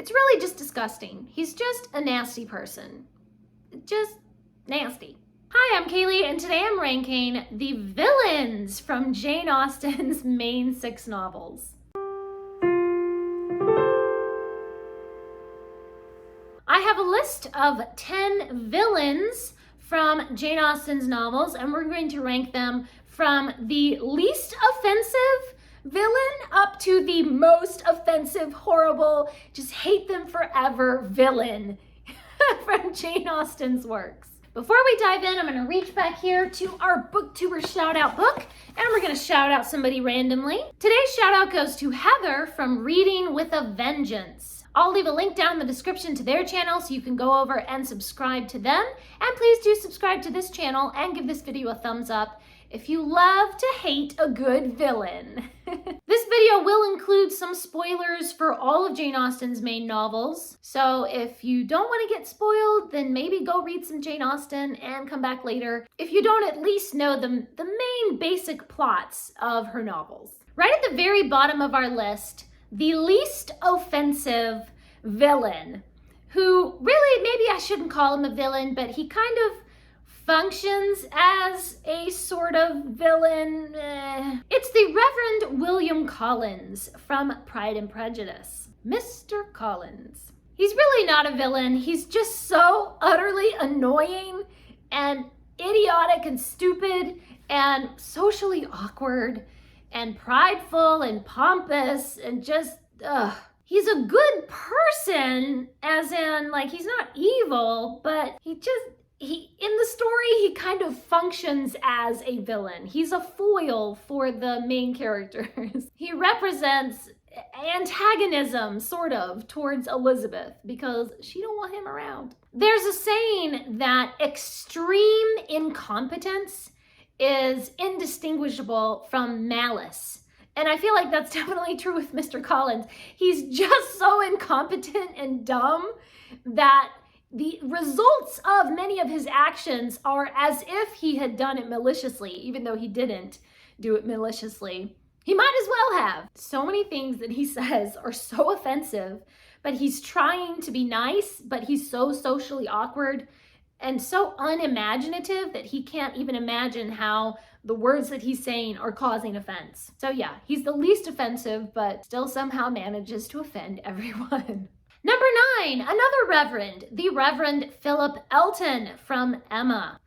It's really just disgusting. He's just a nasty person. Just nasty. Hi, I'm Kaylee, and today I'm ranking the villains from Jane Austen's main 6 novels. I have a list of 10 villains from Jane Austen's novels, and we're going to rank them from the least offensive villain up to the most offensive, horrible, just hate them forever villain from Jane Austen's works. Before we dive in, I'm going to reach back here to our Booktuber Shoutout book, and we're going to shout out somebody randomly. Today's shout out goes to Heather from Reading with a Vengeance. I'll leave a link down in the description to their channel so you can go over and subscribe to them. And please do subscribe to this channel and give this video a thumbs up if you love to hate a good villain. This video will include some spoilers for all of Jane Austen's main novels. So if you don't want to get spoiled, then maybe go read some Jane Austen and come back later if you don't at least know the main basic plots of her novels. Right at the very bottom of our list, the least offensive villain, who really, maybe I shouldn't call him a villain, but he kind of functions as a sort of villain. It's the Reverend William Collins from Pride and Prejudice. Mr. Collins. He's really not a villain. He's just so utterly annoying and idiotic and stupid and socially awkward and prideful and pompous and just, He's a good person, as in, like, he's not evil, but in the story, he kind of functions as a villain. He's a foil for the main characters. He represents antagonism, sort of, towards Elizabeth because she don't want him around. There's a saying that extreme incompetence is indistinguishable from malice. And I feel like that's definitely true with Mr. Collins. He's just so incompetent and dumb that the results of many of his actions are as if he had done it maliciously, even though he didn't do it maliciously. He might as well have. So many things that he says are so offensive, but he's trying to be nice, but he's so socially awkward and so unimaginative that he can't even imagine how the words that he's saying are causing offense. So yeah, he's the least offensive, but still somehow manages to offend everyone. Number 9, another Reverend, the Reverend Philip Elton from Emma.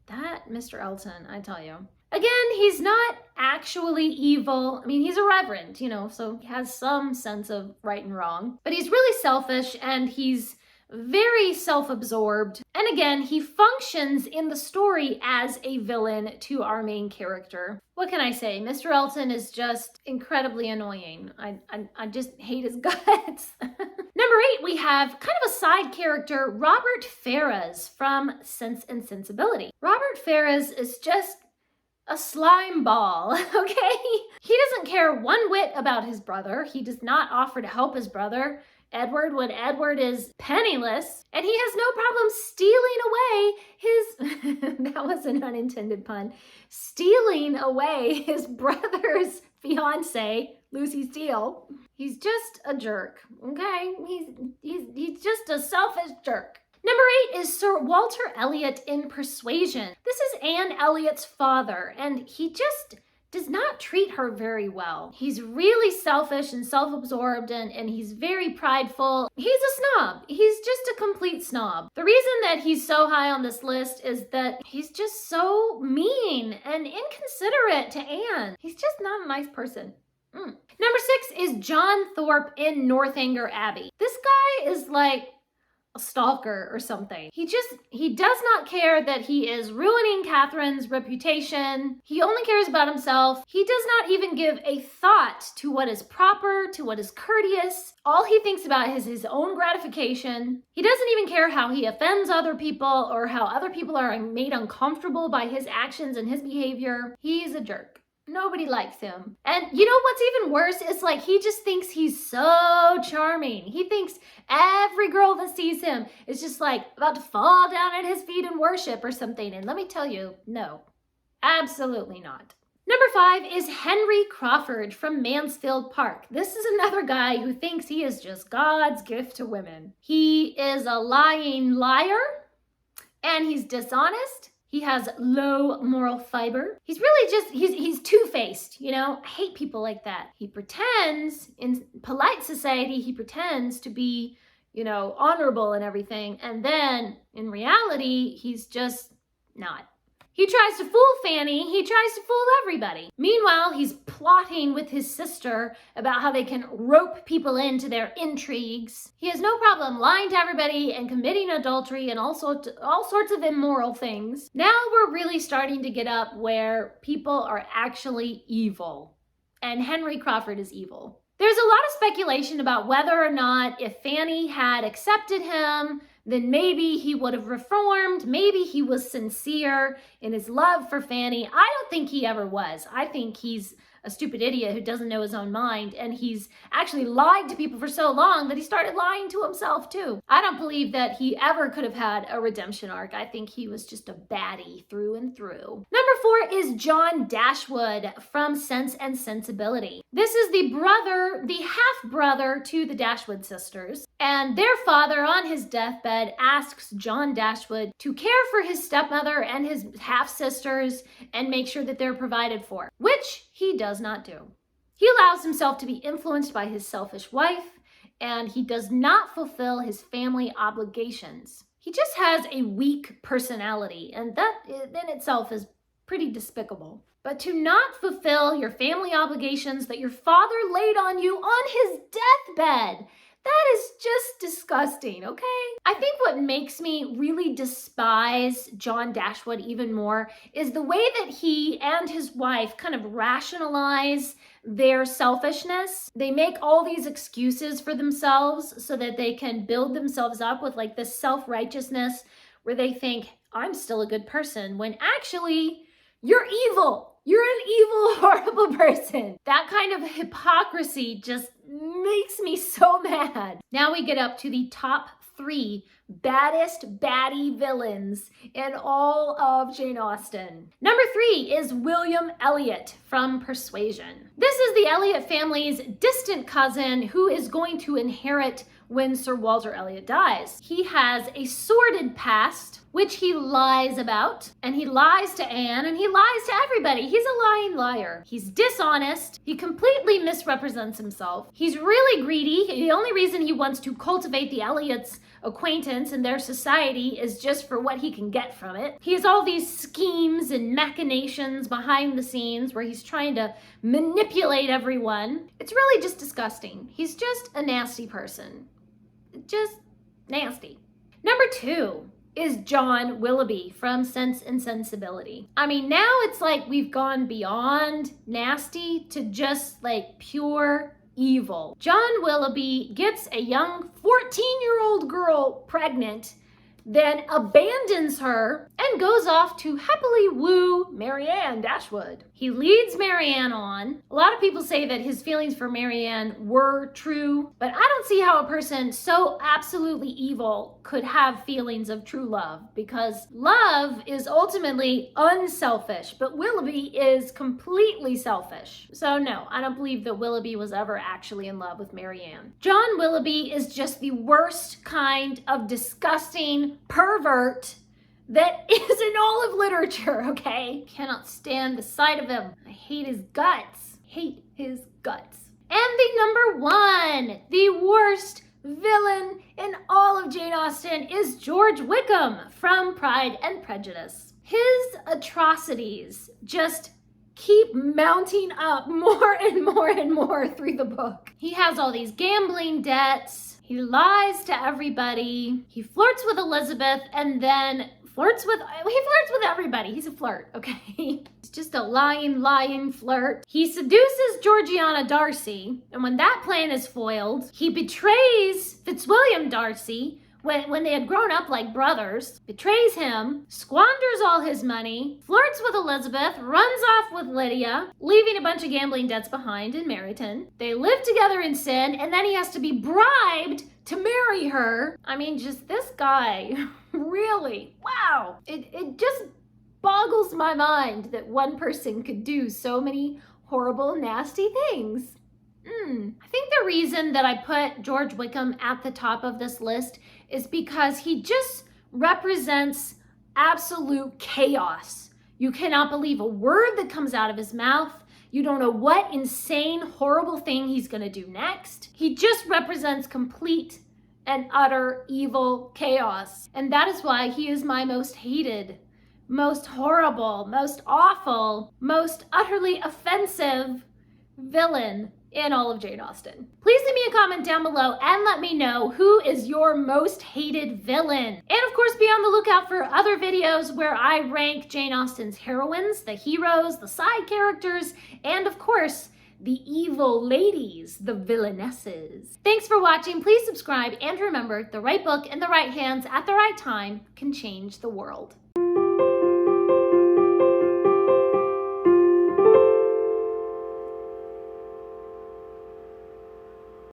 That Mr. Elton, I tell you. Again, he's not actually evil. I mean, he's a reverend, so he has some sense of right and wrong. But he's really selfish and he's very self-absorbed. And again, he functions in the story as a villain to our main character. What can I say? Mr. Elton is just incredibly annoying. I just hate his guts. Number 8, we have kind of a side character, Robert Ferrars from Sense and Sensibility. Robert Ferrars is just a slime ball, okay? He doesn't care one whit about his brother. He does not offer to help his brother, Edward, when Edward is penniless, and he has no problem stealing away his, that was an unintended pun, stealing away his brother's fiance, Lucy Steele. He's just a jerk, okay? He's just a selfish jerk. Number 8 is Sir Walter Elliot in Persuasion. This is Anne Elliot's father, and he just does not treat her very well. He's really selfish and self-absorbed and he's very prideful. He's a snob. He's just a complete snob. The reason that he's so high on this list is that he's just so mean and inconsiderate to Anne. He's just not a nice person. Number 6 is John Thorpe in Northanger Abbey. This guy is like a stalker or something. He does not care that he is ruining Catherine's reputation. He only cares about himself. He does not even give a thought to what is proper, to what is courteous. All he thinks about is his own gratification. He doesn't even care how he offends other people or how other people are made uncomfortable by his actions and his behavior. He's a jerk. Nobody likes him. And you know what's even worse is like he just thinks he's so charming. He thinks every girl that sees him is just like about to fall down at his feet and worship or something. And let me tell you, no, absolutely not. Number 5 is Henry Crawford from Mansfield Park. This is another guy who thinks he is just God's gift to women. He is a lying liar, and he's dishonest. He has low moral fiber. He's really just, he's two-faced, you know? I hate people like that. He pretends, in polite society, he pretends to be, you know, honorable and everything, and then in reality, he's just not. He tries to fool Fanny, he tries to fool everybody. Meanwhile, he's plotting with his sister about how they can rope people into their intrigues. He has no problem lying to everybody and committing adultery and all sorts of immoral things. Now we're really starting to get up where people are actually evil. And Henry Crawford is evil. There's a lot of speculation about whether or not if Fanny had accepted him, then maybe he would have reformed. Maybe he was sincere in his love for Fanny. I don't think he ever was. I think he's a stupid idiot who doesn't know his own mind, and he's actually lied to people for so long that he started lying to himself too. I don't believe that he ever could have had a redemption arc. I think he was just a baddie through and through. Number 4 is John Dashwood from Sense and Sensibility. This is the half-brother to the Dashwood sisters, and their father on his deathbed asks John Dashwood to care for his stepmother and his half-sisters and make sure that they're provided for, which he does not do. He allows himself to be influenced by his selfish wife, and he does not fulfill his family obligations. He just has a weak personality, and that in itself is pretty despicable. But to not fulfill your family obligations that your father laid on you on his deathbed, that is just disgusting, okay? I think what makes me really despise John Dashwood even more is the way that he and his wife kind of rationalize their selfishness. They make all these excuses for themselves so that they can build themselves up with like this self-righteousness where they think, I'm still a good person, when actually you're evil. You're an evil, horrible person. That kind of hypocrisy just makes me so mad. Now we get up to the top 3 baddest baddie villains in all of Jane Austen. Number 3 is William Elliot from Persuasion. This is the Elliot family's distant cousin who is going to inherit when Sir Walter Elliot dies. He has a sordid past, which he lies about, and he lies to Anne, and he lies to everybody. He's a lying liar. He's dishonest. He completely misrepresents himself. He's really greedy. The only reason he wants to cultivate the Elliots' acquaintance and their society is just for what he can get from it. He has all these schemes and machinations behind the scenes where he's trying to manipulate everyone. It's really just disgusting. He's just a nasty person. Just nasty. Number 2 is John Willoughby from Sense and Sensibility. I mean, now it's like we've gone beyond nasty to just like pure evil. John Willoughby gets a young 14-year-old girl pregnant, then abandons her and goes off to happily woo Marianne Dashwood. He leads Marianne on. A lot of people say that his feelings for Marianne were true, but I don't see how a person so absolutely evil could have feelings of true love, because love is ultimately unselfish, but Willoughby is completely selfish. So no, I don't believe that Willoughby was ever actually in love with Marianne. John Willoughby is just the worst kind of disgusting pervert that is in all of literature, okay? Cannot stand the sight of him. I hate his guts. Hate his guts. And the number 1, the worst villain in all of Jane Austen is George Wickham from Pride and Prejudice. His atrocities just keep mounting up more and more and more through the book. He has all these gambling debts. He lies to everybody. He flirts with Elizabeth and then he flirts with everybody. He's a flirt, okay? He's just a lying flirt. He seduces Georgiana Darcy, and when that plan is foiled, he betrays Fitzwilliam Darcy when they had grown up like brothers, betrays him, squanders all his money, flirts with Elizabeth, runs off with Lydia, leaving a bunch of gambling debts behind in Meryton. They live together in sin, and then he has to be bribed to marry her. I mean, just this guy, really, wow. It just boggles my mind that one person could do so many horrible, nasty things. I think the reason that I put George Wickham at the top of this list is because he just represents absolute chaos. You cannot believe a word that comes out of his mouth. You don't know what insane, horrible thing he's gonna do next. He just represents complete and utter evil chaos. And that is why he is my most hated, most horrible, most awful, most utterly offensive villain in all of Jane Austen. Please leave me a comment down below and let me know who is your most hated villain. And of course, be on the lookout for other videos where I rank Jane Austen's heroines, the heroes, the side characters, and of course, the evil ladies, the Villainesses. Thanks for watching. Please subscribe and remember, the right book in the right hands at the right time can change the world.